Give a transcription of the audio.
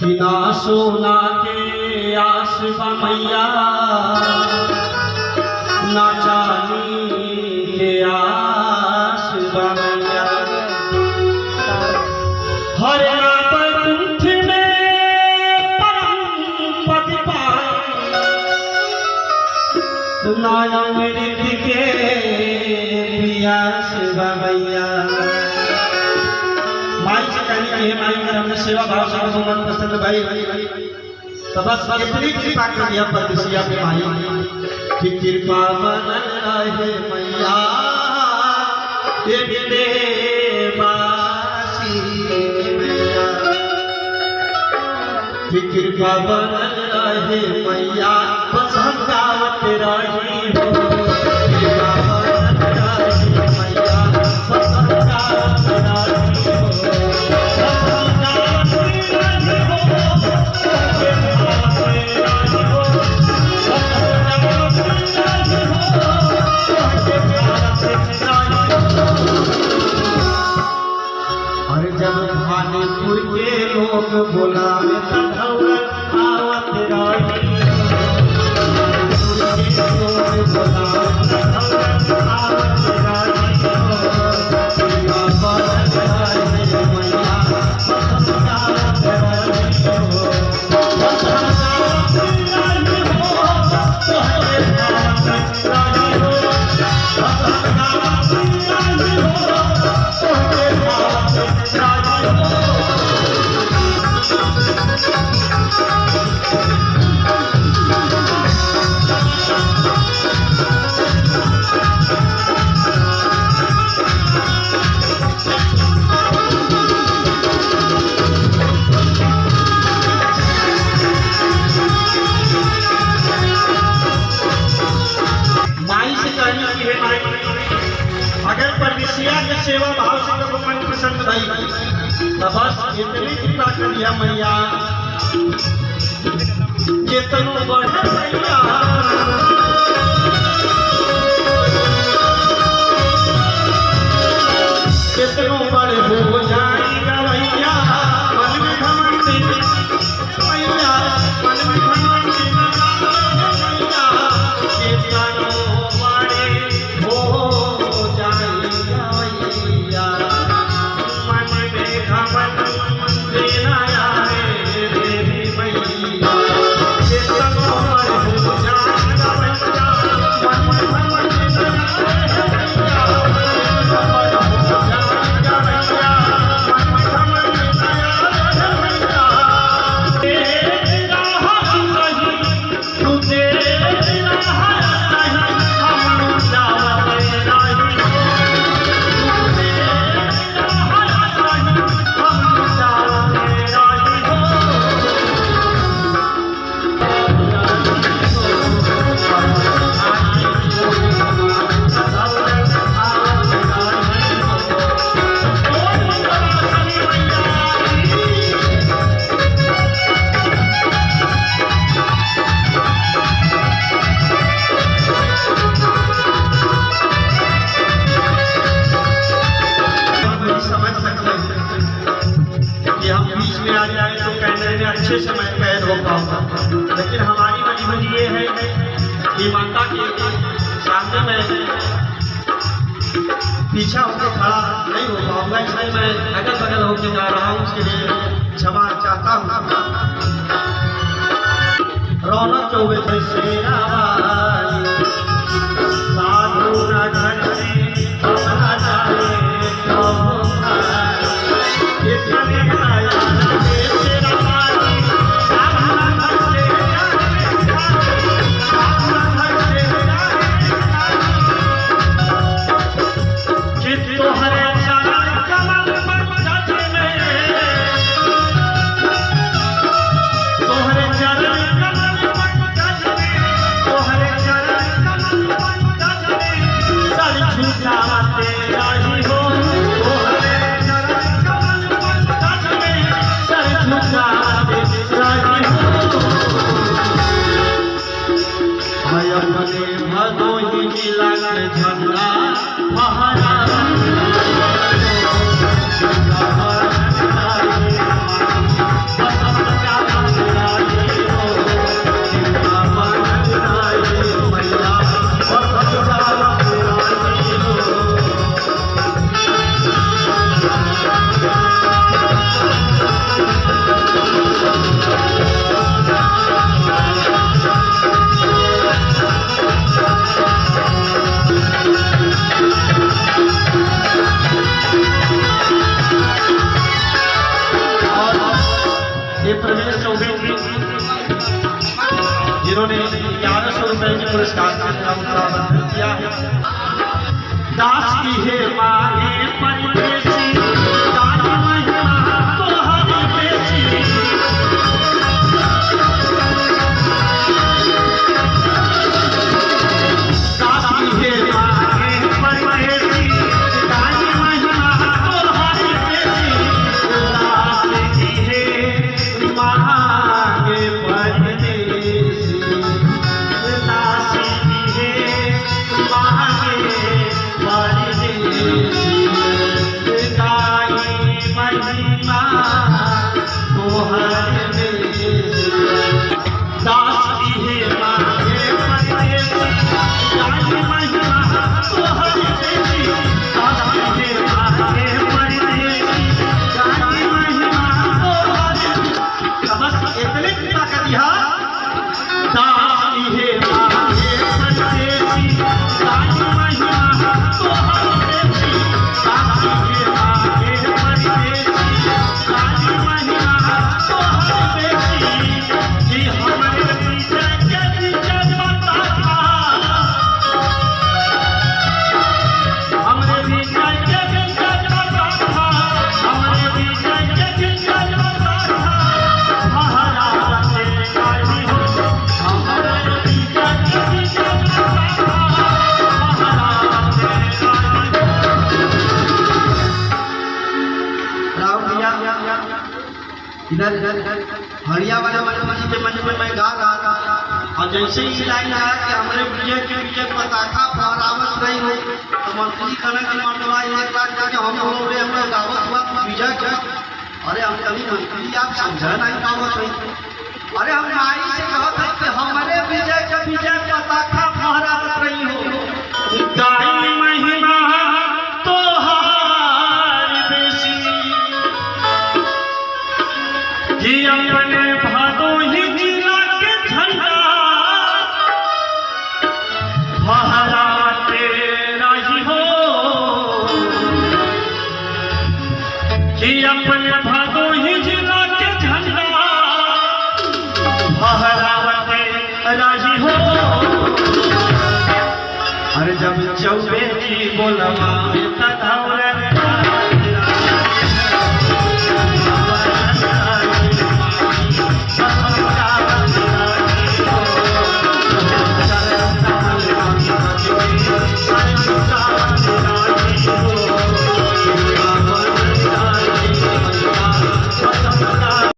कि ना सोना के आस बा मैया ना चांदी के आस बा मैया हर पंथ में परम पद पाए ना अमृत के प्यास बा मैया। माई से कहनी कि हे माई अगर हमने सेवा भाव से आपको मन पसंद भाई तो बस इतनी कृपा कर दिया परदेसिया पे माई कि कृपा बनल रहे मैया ये देवासी मैया कि कृपा बनल रहे मैया बस हम गावत रही हो कृपा बनल रहे मैया बस हम गावत रही हो। और जब भानीपुर के लोग बोलावे तब आवत रही अगर परदेसिया के सेवा भाव से कबो मन पसंद भई तो बस इतनी कृपा कर दिया मैया केतनो बढ़े मैया केतनो बड़े हो जाएगा मैया मन में घमंड मैया मन में घमंड मैया केतनो बड़े हो अच्छे से मैं कैद हो पाऊंगा, लेकिन हमारी मजबूरी ये है कि माता के सामने मैं पीछा होकर खड़ा नहीं हो पाऊंगा, इसलिए मैं अगल बगल होकर जा रहा हूँ। उसके लिए क्षमा चाहता हूँ। रौनक चौबे थे शेरा साधु न घर से अपना जाए भदोही जिला के झंडा फहरा प्रवेश चौबे जी जिन्होंने 1100 रुपए के पुरस्कार से उत्साह किया है। दास की है मांगे परदेसी दान महिमा तो हरि बेसी। दास की है मांगे परदेसी दान महिमा तो हरि बेसी। दास की है मांगे परदेसी दास की है मांगे इधर हरिया वाले मंच पे मैं गा रहा था और जैसे ही लाइन आया कि हमारे विजय पताका फहरावत रही हो तो मंत्री कहना कि मंडवा एक बार जाके हम लोग हमें दावत हुआ विजय का। अरे हम कभी मंत्री आप समझा नहीं पावत रही। अरे हम माई से कहत है कि हमारे विजय पताका फहरावत रही हो। दाई महिमा तो हार बेसी कि अपने भदोही जिला के झंडा फहराते रही हो। कि अपने भदोही जिला के झंडा फहराते रही हो। अरे जब चौबे की बोलवा में तधौरा